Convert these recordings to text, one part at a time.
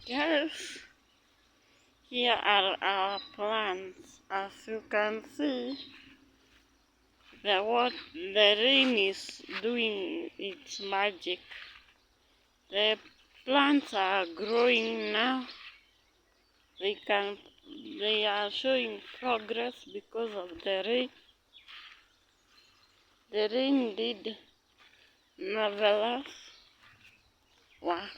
Yes, here are our plants. As you can see, the rain is doing its magic. The plants are growing now. They can they are showing progress because of the rain. The rain did marvelous work.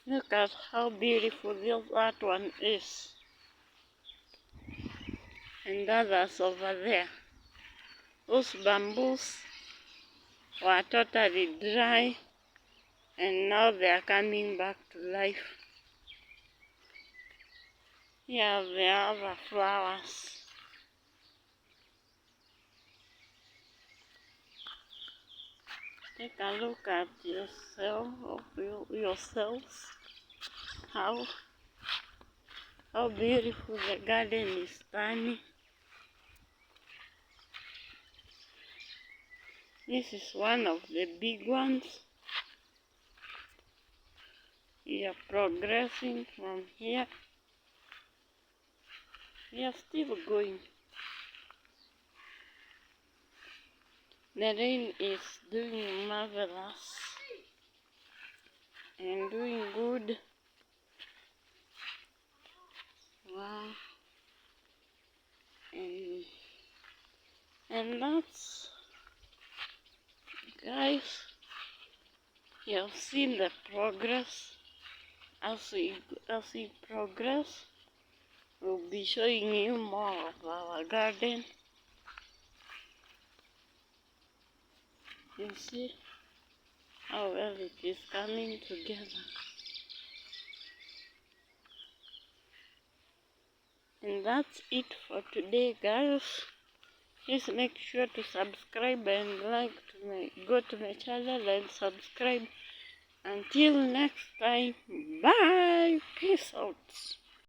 Look at how beautiful that one is. And others over there. Those bamboos were totally dry and now they are coming back to life. Here are the other flowers. Take a look at yourselves. How beautiful the garden is turning. This is one of the big ones. We are progressing from here. We are still going. The rain is doing marvelous and doing good. Wow. And that's, guys, you have seen the progress. As we progress, we'll be showing you more of our garden. You see how well it is coming together. And that's it for today, guys. Please make sure to subscribe and go to my channel and subscribe. Until next time, bye. Peace out.